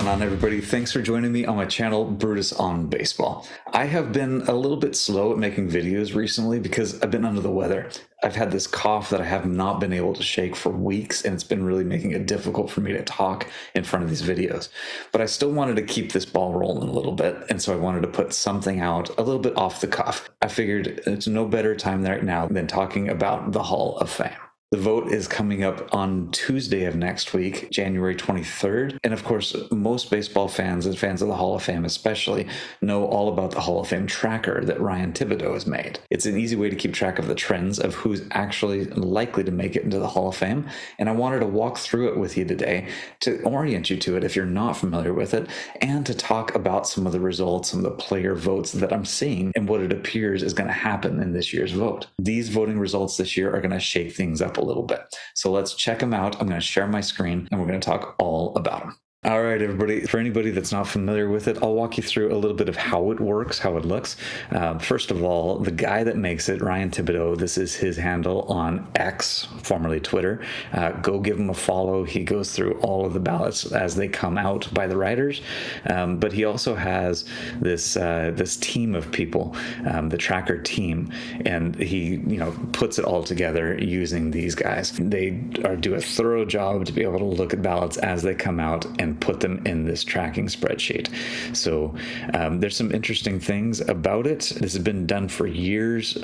on, everybody? Thanks for joining me on my channel, Brutus on Baseball. I have been a little bit slow at making videos recently because I've been under the weather. I've had this cough that I have not been able to shake for weeks, and it's been really making it difficult for me to talk in front of these videos. But I still wanted to keep this ball rolling a little bit, and so I wanted to put something out a little bit off the cuff. I figured it's no better time right now than talking about the Hall of Fame. The vote is coming up on Tuesday of next week, January 23rd. And of course, most baseball fans and fans of the Hall of Fame especially know all about the Hall of Fame tracker that Ryan Thibadoux has made. It's an easy way to keep track of the trends of who's actually likely to make it into the Hall of Fame. And I wanted to walk through it with you today to orient you to it if you're not familiar with it, and to talk about some of the results, some of the player votes that I'm seeing and what it appears is going to happen in this year's vote. These voting results this year are going to shake things up a little bit. So let's check them out. I'm going to share my screen and we're going to talk all about them. All right, everybody. For anybody that's not familiar with it, I'll walk you through a little bit of how it works, how it looks. First of all, the guy that makes it, Ryan Thibadoux, this is his handle on X, formerly Twitter. Go give him a follow. He goes through all of the ballots as they come out by the writers. But he also has this team of people, the tracker team, and he puts it all together using these guys. They do a thorough job to be able to look at ballots as they come out and put them in this tracking spreadsheet. So there's some interesting things about it. This has been done for years.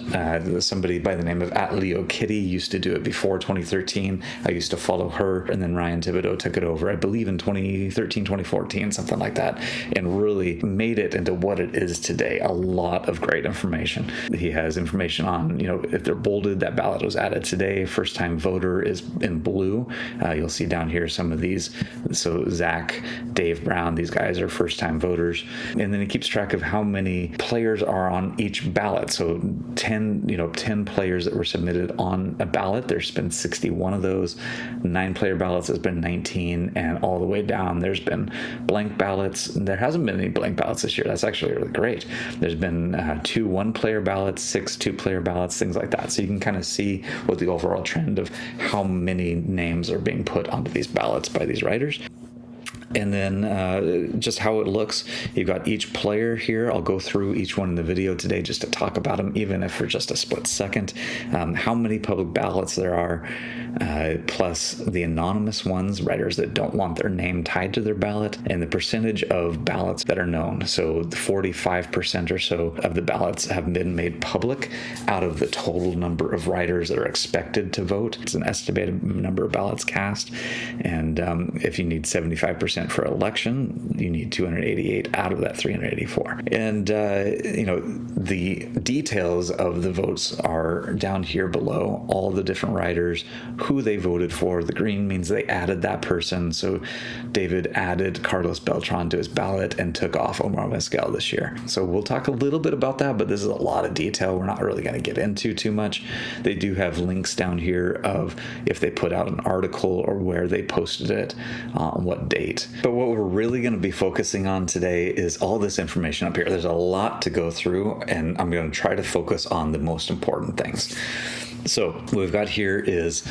Somebody by the name of @LeoKitty used to do it before 2013. I used to follow her, and then Ryan Thibadoux took it over, I believe in 2013, 2014, something like that, and really made it into what it is today. A lot of great information. He has information on, if they're bolded, that ballot was added today. First time voter is in blue. You'll see down here some of these. So Zach, Dave Brown, these guys are first-time voters. And then he keeps track of how many players are on each ballot. So 10 players that were submitted on a ballot. There's been 61 of those. 9-player ballots has been 19, and all the way down there's been blank ballots. There hasn't been any blank ballots this year. That's actually really great. There's been 2 1-player ballots, 6 2-player ballots, things like that. So you can kind of see what the overall trend of how many names are being put onto these ballots by these writers. And then just how it looks. You've got each player here. I'll go through each one in the video today just to talk about them, even if for just a split second. How many public ballots there are, plus the anonymous ones, writers that don't want their name tied to their ballot, and the percentage of ballots that are known. So 45% or so of the ballots have been made public out of the total number of writers that are expected to vote. It's an estimated number of ballots cast. And if you need 75% for election, you need 288 out of that 384. And the details of the votes are down here below. All the different writers, who they voted for. The green means they added that person. So David added Carlos Beltran to his ballot and took off Omar Vizquel this year. So we'll talk a little bit about that, but this is a lot of detail we're not really going to get into too much. They do have links down here of if they put out an article or where they posted it, on what date. But what we're really going to be focusing on today is all this information up here. There's a lot to go through, and I'm going to try to focus on the most important things. So what we've got here is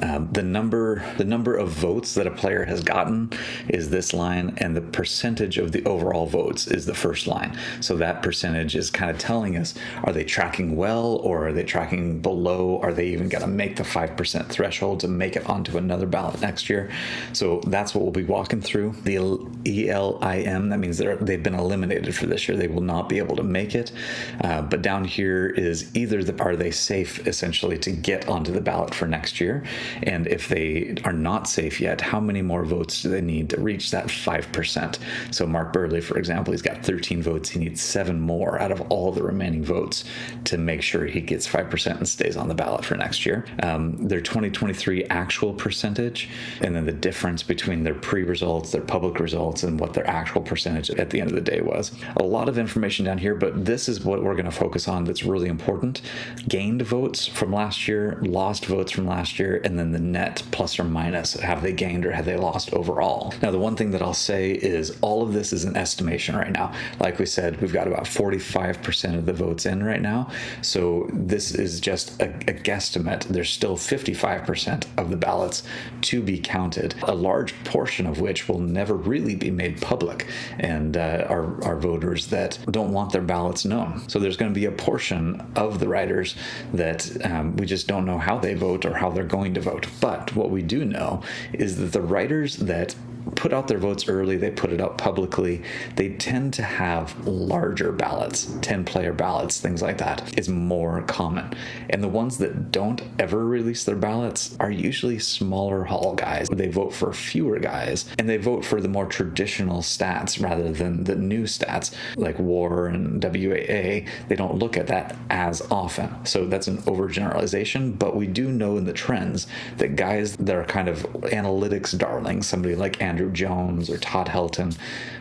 the number of votes that a player has gotten is this line, and the percentage of the overall votes is the first line. So that percentage is kind of telling us, are they tracking well, or are they tracking below? Are they even going to make the 5% threshold to make it onto another ballot next year? So that's what we'll be walking through. The ELIM, that means they've been eliminated for this year. They will not be able to make it. But down here is either are they safe, essentially, to get onto the ballot for next year, and if they are not safe yet, how many more votes do they need to reach that 5%? So Mark Burley, for example, he's got 13 votes. He needs 7 more out of all the remaining votes to make sure he gets 5% and stays on the ballot for next year. Their 2023 actual percentage, and then the difference between their pre-results, their public results, and what their actual percentage at the end of the day was. A lot of information down here, but this is what we're going to focus on that's really important. Gained votes from last last year, lost votes from last year, and then the net plus or minus. Have they gained or have they lost overall? Now, the one thing that I'll say is all of this is an estimation right now. Like we said, we've got about 45% of the votes in right now. So this is just a guesstimate. There's still 55% of the ballots to be counted, a large portion of which will never really be made public, and are voters that don't want their ballots known. So there's going to be a portion of the writers that we just don't know how they vote or how they're going to vote. But what we do know is that the writers that put out their votes early, they put it out publicly, they tend to have larger ballots, 10-player ballots, things like that is more common. And the ones that don't ever release their ballots are usually smaller hall guys. They vote for fewer guys, and they vote for the more traditional stats rather than the new stats like WAR and WAA. They don't look at that as often. So that's an overgeneralization, but we do know in the trends that guys that are kind of analytics darlings, somebody like Andruw Jones or Todd Helton,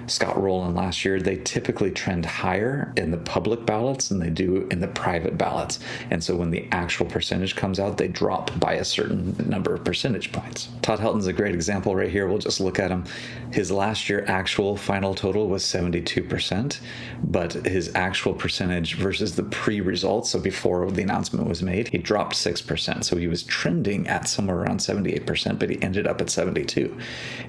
Scott Rowland last year, they typically trend higher in the public ballots than they do in the private ballots. And so when the actual percentage comes out, they drop by a certain number of percentage points. Todd Helton's a great example right here. We'll just look at him. His last year actual final total was 72%, but his actual percentage versus the pre-results, so before the announcement was made, he dropped 6%. So he was trending at somewhere around 78%, but he ended up at 72.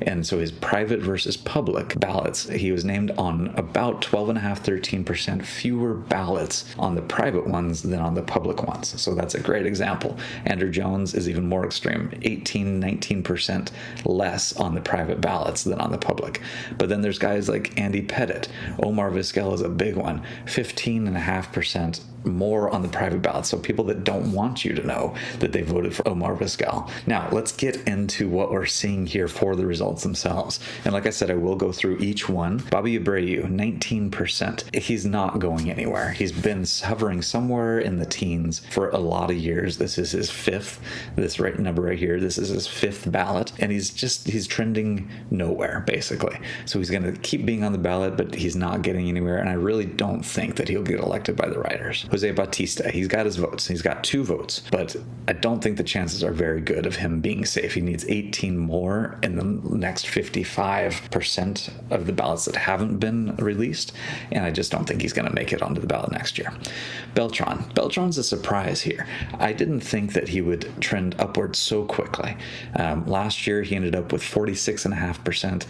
And so his private versus public ballots, he was named on about 12.5-13% fewer ballots on the private ones than on the public ones. So that's a great example. Andruw Jones is even more extreme, 18-19% less on the private ballots than on the public. But then there's guys like Andy Pettit. Omar Vizquel is a big one, 15.5% more on the private ballot. So people that don't want you to know that they voted for Omar Vizquel. Now, let's get into what we're seeing here for the results themselves. And like I said, I will go through each one. Bobby Abreu, 19%. He's not going anywhere. He's been hovering somewhere in the teens for a lot of years. This is his fifth, this right number right here, this is his fifth ballot. And he's trending nowhere, basically. So he's going to keep being on the ballot, but he's not getting anywhere. And I really don't think that he'll get elected by the writers. Jose Bautista, he's got his votes. He's got 2 votes, but I don't think the chances are very good of him being safe. He needs 18 more in the next 55% of the ballots that haven't been released, and I just don't think he's going to make it onto the ballot next year. Beltran's a surprise here. I didn't think that he would trend upwards so quickly. Last year, he ended up with 46.5%.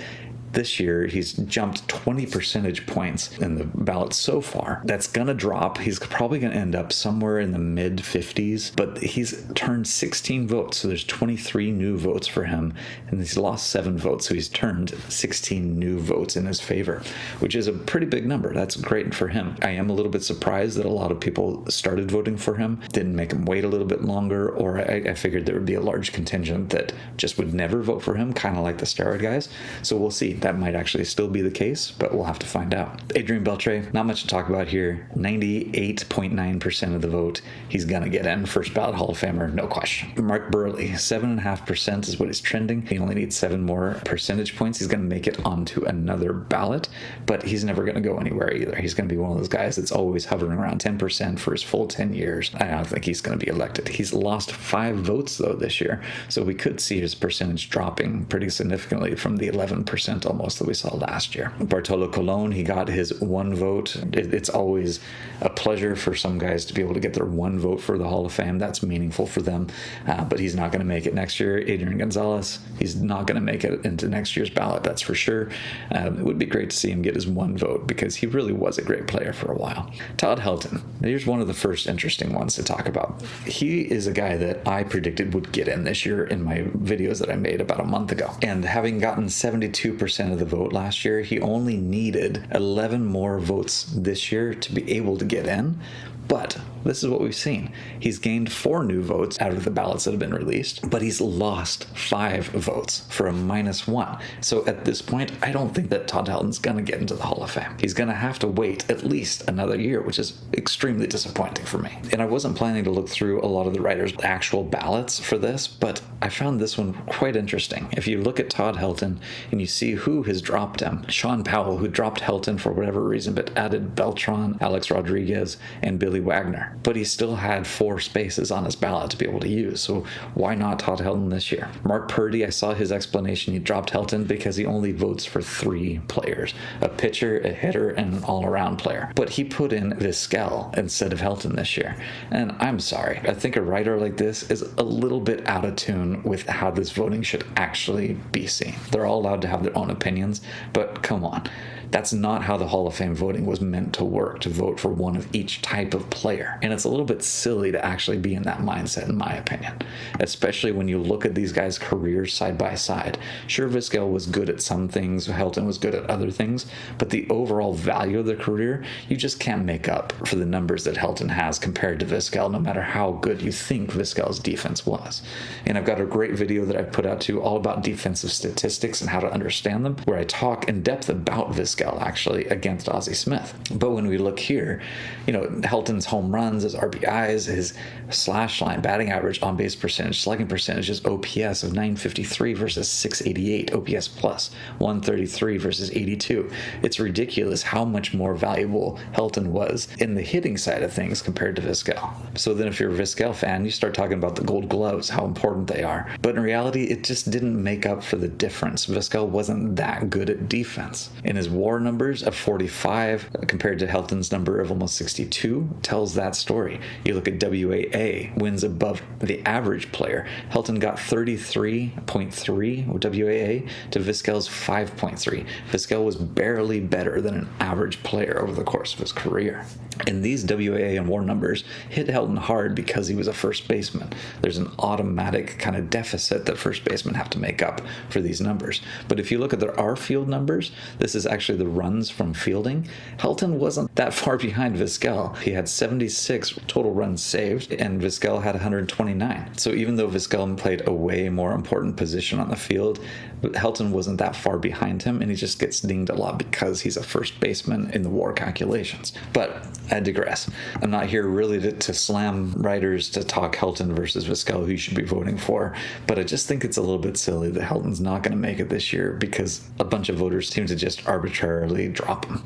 This year, he's jumped 20 percentage points in the ballot so far. That's going to drop. He's probably going to end up somewhere in the mid-50s, but he's turned 16 votes, so there's 23 new votes for him, and he's lost 7 votes, so he's turned 16 new votes in his favor, which is a pretty big number. That's great for him. I am a little bit surprised that a lot of people started voting for him, didn't make him wait a little bit longer, or I figured there would be a large contingent that just would never vote for him, kind of like the steroid guys. So we'll see. That might actually still be the case, but we'll have to find out. Adrian Beltre, not much to talk about here. 98.9% of the vote. He's going to get in. First ballot Hall of Famer, no question. Mark Burley, 7.5% is what he's trending. He only needs 7 more percentage points. He's going to make it onto another ballot, but he's never going to go anywhere either. He's going to be one of those guys that's always hovering around 10% for his full 10 years. I don't think he's going to be elected. He's lost 5 votes, though, this year, so we could see his percentage dropping pretty significantly from the 11% almost that we saw last year. Bartolo Colon, he got his 1 vote. It's always a pleasure for some guys to be able to get their 1 vote for the Hall of Fame. That's meaningful for them, but he's not going to make it next year. Adrian Gonzalez, he's not going to make it into next year's ballot, that's for sure. It would be great to see him get his 1 vote because he really was a great player for a while. Todd Helton, here's one of the first interesting ones to talk about. He is a guy that I predicted would get in this year in my videos that I made about a month ago. And having gotten 72% of the vote last year, he only needed 11 more votes this year to be able to get in. But this is what we've seen. He's gained 4 new votes out of the ballots that have been released, but he's lost 5 votes for a -1. So at this point, I don't think that Todd Helton's going to get into the Hall of Fame. He's going to have to wait at least another year, which is extremely disappointing for me. And I wasn't planning to look through a lot of the writers' actual ballots for this, but I found this one quite interesting. If you look at Todd Helton and you see who who has dropped him. Sean Powell, who dropped Helton for whatever reason, but added Beltran, Alex Rodriguez, and Billy Wagner. But he still had 4 spaces on his ballot to be able to use, so why not Todd Helton this year? Mark Purdy, I saw his explanation. He dropped Helton because he only votes for 3 players, a pitcher, a hitter, and an all-around player. But he put in Vizquel instead of Helton this year. And I'm sorry, I think a writer like this is a little bit out of tune with how this voting should actually be seen. They're all allowed to have their own opinions, but come on. That's not how the Hall of Fame voting was meant to work, to vote for one of each type of player. And it's a little bit silly to actually be in that mindset, in my opinion, especially when you look at these guys' careers side by side. Sure, Vizquel was good at some things, Helton was good at other things, but the overall value of their career, you just can't make up for the numbers that Helton has compared to Vizquel, no matter how good you think Vizquel's defense was. And I've got a great video that I've put out too, all about defensive statistics and how to understand them, where I talk in depth about Vizquel actually against Ozzie Smith. But when we look here, Helton's home runs, his RBIs, his slash line, batting average, on base percentage, slugging percentage, his OPS of 953 versus 688, OPS plus 133 versus 82. It's ridiculous how much more valuable Helton was in the hitting side of things compared to Vizquel. So then if you're a Vizquel fan, you start talking about the gold gloves, how important they are. But in reality, it just didn't make up for the difference. Vizquel wasn't that good at defense. In his WAR numbers of 45 compared to Helton's number of almost 62 tells that story. You look at WAA, wins above the average player. Helton got 33.3 WAA to Vizquel's 5.3. Vizquel was barely better than an average player over the course of his career. And these WAA and WAR numbers hit Helton hard because he was a first baseman. There's an automatic kind of deficit that first basemen have to make up for these numbers. But if you look at their R-field numbers, this is actually the runs from fielding. Helton wasn't that far behind Vizquel. He had 76 total runs saved, and Vizquel had 129. So even though Vizquel played a way more important position on the field, Helton wasn't that far behind him, and he just gets dinged a lot because he's a first baseman in the WAR calculations. But I digress. I'm not here really to slam writers to talk Helton versus Vizquel, who you should be voting for, but I just think it's a little bit silly that Helton's not going to make it this year because a bunch of voters seem to just arbitrarily drop him.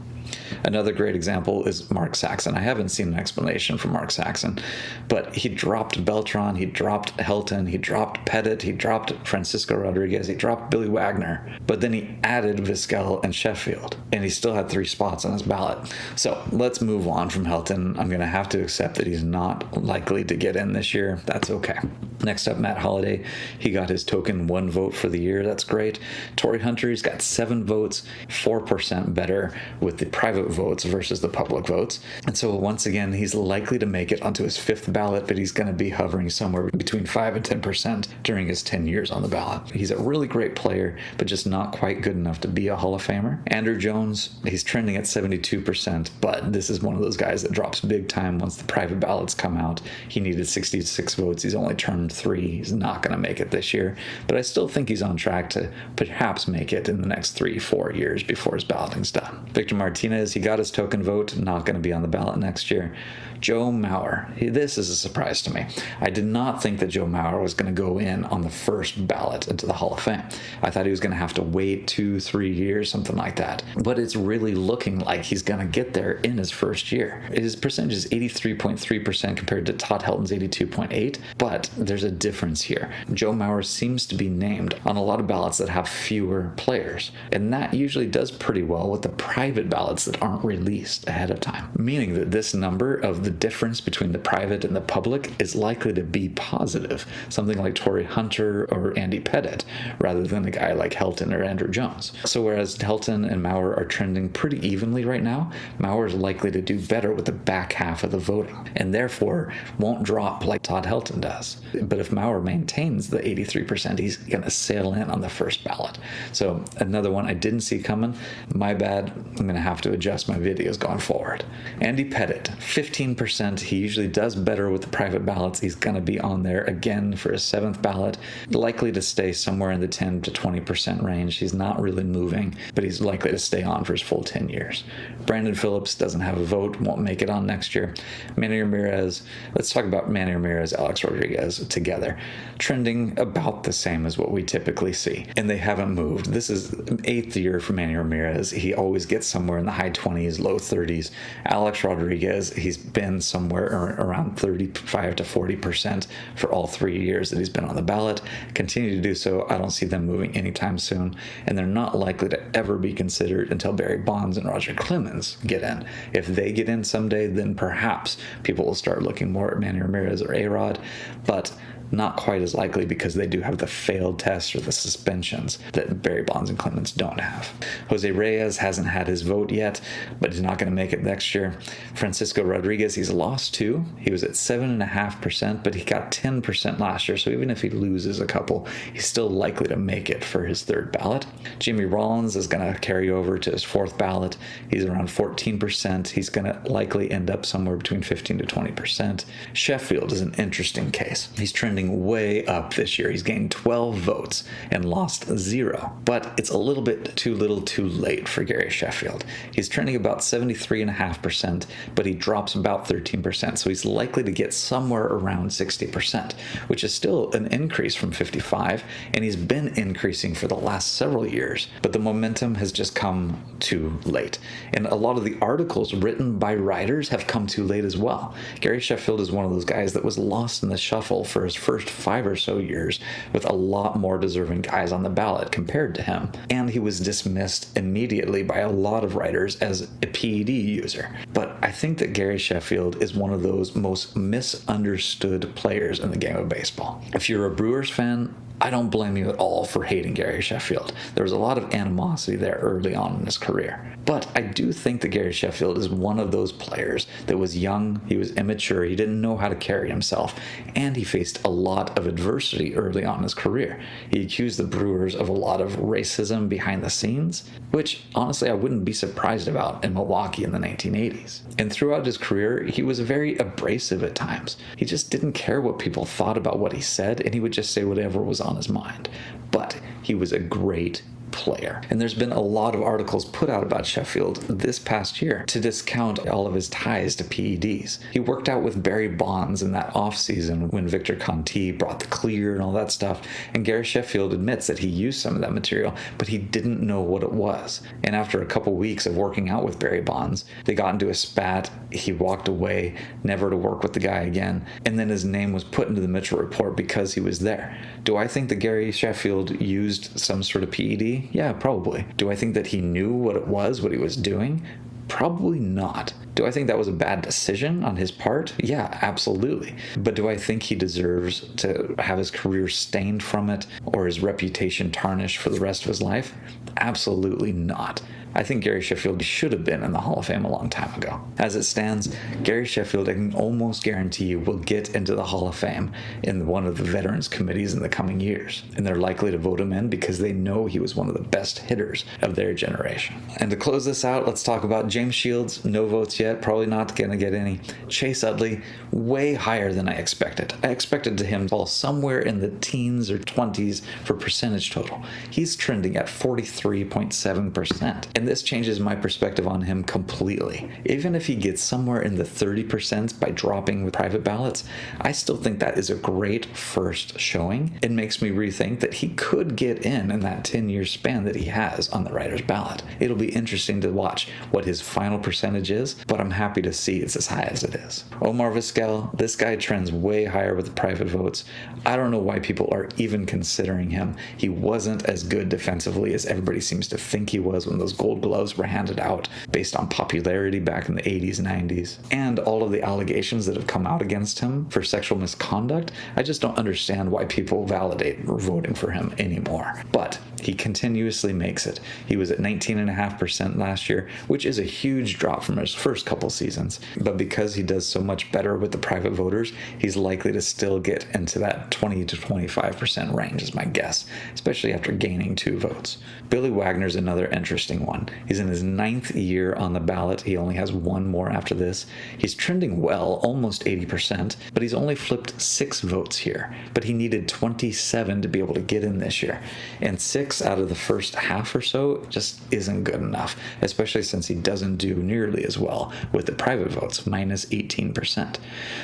Another great example is Mark Saxon. I haven't seen an explanation from Mark Saxon, but he dropped Beltran, he dropped Helton, he dropped Pettit, he dropped Francisco Rodriguez, he dropped Billy Wagner, but then he added Vizquel and Sheffield, and he still had 3 spots on his ballot. So let's move on from Helton. I'm going to have to accept that he's not likely to get in this year. That's okay. Next up, Matt Holliday. He got his token 1 vote for the year. That's great. Torrey Hunter, he's got 7 votes, 4% better with the private votes versus the public votes. And so once again, he's likely to make it onto his 5th ballot, but he's going to be hovering somewhere between 5 and 10% during his 10 years on the ballot. He's a really great player, but just not quite good enough to be a Hall of Famer. Andruw Jones, he's trending at 72%, but this is one of those guys that drops big time once the private ballots come out. He needed 66 votes. He's only turned 3. He's not going to make it this year, but I still think he's on track to perhaps make it in the next 3-4 years before his balloting's done. Victor Martinez, he got his token vote, not going to be on the ballot next year. Joe Mauer, this is a surprise to me. I did not think that Joe Mauer was going to go in on the first ballot into the Hall of Fame. I thought he was going to have to wait 2-3 years, something like that. But it's really looking like he's going to get there in his first year. His percentage is 83.3% compared to Todd Helton's 82.8%, but there's a difference here. Joe Mauer seems to be named on a lot of ballots that have fewer players, and that usually does pretty well with the private ballots that aren't released ahead of time, meaning that this number of the difference between the private and the public is likely to be positive, something like Torrey Hunter or Andy Pettit, rather than a guy like Helton or Andruw Jones. So whereas Helton and Mauer are trending pretty evenly right now, Mauer is likely to do better with the back half of the voting, and therefore won't drop like Todd Helton does. But if Mauer maintains the 83%, he's going to sail in on the first ballot. So another one I didn't see coming. My bad. I'm going to have to adjust my videos going forward. Andy Pettit, 15%. He usually does better with the private ballots. He's going to be on there again for his 7th ballot, likely to stay somewhere in the 10 to 20% range. He's not really moving, but he's likely to stay on for his full 10 years. Brandon Phillips doesn't have a vote, won't make it on next year. Manny Ramirez, let's talk about Manny Ramirez, Alex Rodriguez. together, trending about the same as what we typically see. And they haven't moved. This is 8th year for Manny Ramirez. He always gets somewhere in the high 20s, low 30s. Alex Rodriguez, he's been somewhere around 35 to 40% for all 3 years that he's been on the ballot. Continue to do so. I don't see them moving anytime soon, and they're not likely to ever be considered until Barry Bonds and Roger Clemens get in. If they get in someday, then perhaps people will start looking more at Manny Ramirez or A-Rod, but not quite as likely because they do have the failed tests or the suspensions that Barry Bonds and Clemens don't have. Jose Reyes hasn't had his vote yet, but he's not going to make it next year. Francisco Rodriguez, he's lost 2. He was at 7.5%, but he got 10% last year, so even if he loses a couple, he's still likely to make it for his 3rd ballot. Jimmy Rollins is going to carry over to his 4th ballot. He's around 14%. He's going to likely end up somewhere between 15 to 20%. Sheffield is an interesting case. He's trending way up this year. He's gained 12 votes and lost 0. But it's a little bit too little too late for Gary Sheffield. He's trending about 73.5%, but he drops about 13%, so he's likely to get somewhere around 60%, which is still an increase from 55, and he's been increasing for the last several years, but the momentum has just come too late. And a lot of the articles written by writers have come too late as well. Gary Sheffield is one of those guys that was lost in the shuffle for his first 5 or so years, with a lot more deserving guys on the ballot compared to him. And he was dismissed immediately by a lot of writers as a PED user. But I think that Gary Sheffield is one of those most misunderstood players in the game of baseball. If you're a Brewers fan, I don't blame you at all for hating Gary Sheffield. There was a lot of animosity there early on in his career. But I do think that Gary Sheffield is one of those players that was young, he was immature, he didn't know how to carry himself, and he faced a lot of adversity early on in his career. He accused the Brewers of a lot of racism behind the scenes, which honestly I wouldn't be surprised about in Milwaukee in the 1980s. And throughout his career, he was very abrasive at times. He just didn't care what people thought about what he said, and he would just say whatever was on his mind. But he was a great player. And there's been a lot of articles put out about Sheffield this past year to discount all of his ties to PEDs. He worked out with Barry Bonds in that offseason when Victor Conti brought the clear and all that stuff, and Gary Sheffield admits that he used some of that material, but he didn't know what it was. And after a couple weeks of working out with Barry Bonds, they got into a spat, he walked away, never to work with the guy again, and then his name was put into the Mitchell Report because he was there. Do I think that Gary Sheffield used some sort of PED? Yeah, probably. Do I think that he knew what it was, what he was doing? Probably not. Do I think that was a bad decision on his part? Yeah, absolutely. But do I think he deserves to have his career stained from it or his reputation tarnished for the rest of his life? Absolutely not. I think Gary Sheffield should have been in the Hall of Fame a long time ago. As it stands, Gary Sheffield, I can almost guarantee you, will get into the Hall of Fame in one of the veterans committees in the coming years. And they're likely to vote him in because they know he was one of the best hitters of their generation. And to close this out, let's talk about James Shields. No votes yet, probably not going to get any. Chase Utley, way higher than I expected. I expected him to fall somewhere in the teens or 20s for percentage total. He's trending at 43.7%. And this changes my perspective on him completely. Even if he gets somewhere in the 30% by dropping with private ballots, I still think that is a great first showing. It makes me rethink that he could get in that 10-year span that he has on the writer's ballot. It'll be interesting to watch what his final percentage is, but I'm happy to see it's as high as it is. Omar Vizquel, this guy trends way higher with the private votes. I don't know why people are even considering him. He wasn't as good defensively as everybody seems to think he was when those Gold Gloves were handed out based on popularity back in the 80s, 90s. And all of the allegations that have come out against him for sexual misconduct, I just don't understand why people validate voting for him anymore. But he continuously makes it. He was at 19.5% last year, which is a huge drop from his first couple seasons. But because he does so much better with the private voters, he's likely to still get into that 20 to 25% range is my guess, especially after gaining 2 votes. Billy Wagner's another interesting one. one. He's in his 9th year on the ballot. He only has one more after this. He's trending well, almost 80%, but he's only flipped 6 votes here. But he needed 27 to be able to get in this year. And 6 out of the first half or so just isn't good enough, especially since he doesn't do nearly as well with the private votes, minus 18%.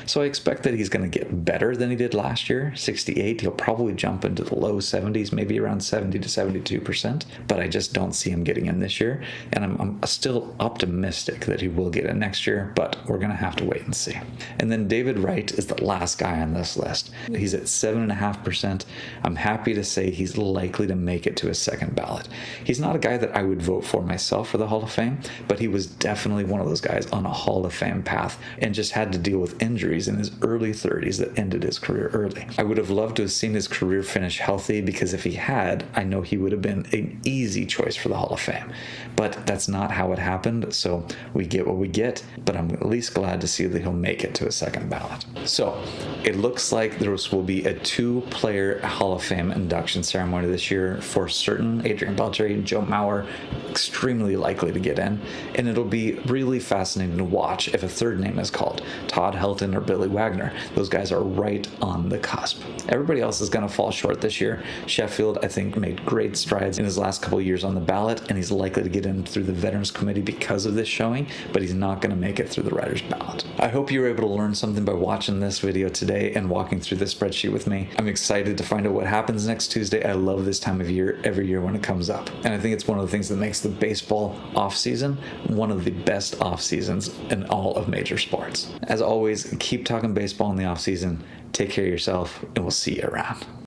So I expect that he's going to get better than he did last year, 68. He'll probably jump into the low 70s, maybe around 70 to 72%, but I just don't see him getting in this year. And I'm still optimistic that he will get in next year, but we're going to have to wait and see. And then David Wright is the last guy on this list. He's at 7.5%. I'm happy to say he's likely to make it to his second ballot. He's not a guy that I would vote for myself for the Hall of Fame, but he was definitely one of those guys on a Hall of Fame path and just had to deal with injuries in his early 30s that ended his career early. I would have loved to have seen his career finish healthy, because if he had, I know he would have been an easy choice for the Hall of Fame. But that's not how it happened, so we get what we get, but I'm at least glad to see that he'll make it to a second ballot. So it looks like there will be a 2-player Hall of Fame induction ceremony this year for certain. Adrian, Beltre, and Joe Mauer, extremely likely to get in, and it'll be really fascinating to watch if a third name is called. Todd, Helton, or Billy Wagner. Those guys are right on the cusp. Everybody else is going to fall short this year. Sheffield, I think, made great strides in his last couple of years on the ballot, and he's likely to get in through the Veterans Committee because of this showing, but he's not going to make it through the writer's ballot. I hope you were able to learn something by watching this video today and walking through this spreadsheet with me. I'm excited to find out what happens next Tuesday. I love this time of year every year when it comes up, and I think it's one of the things that makes the baseball off-season one of the best off-seasons in all of major sports. As always, keep talking baseball in the off-season. Take care of yourself, and we'll see you around.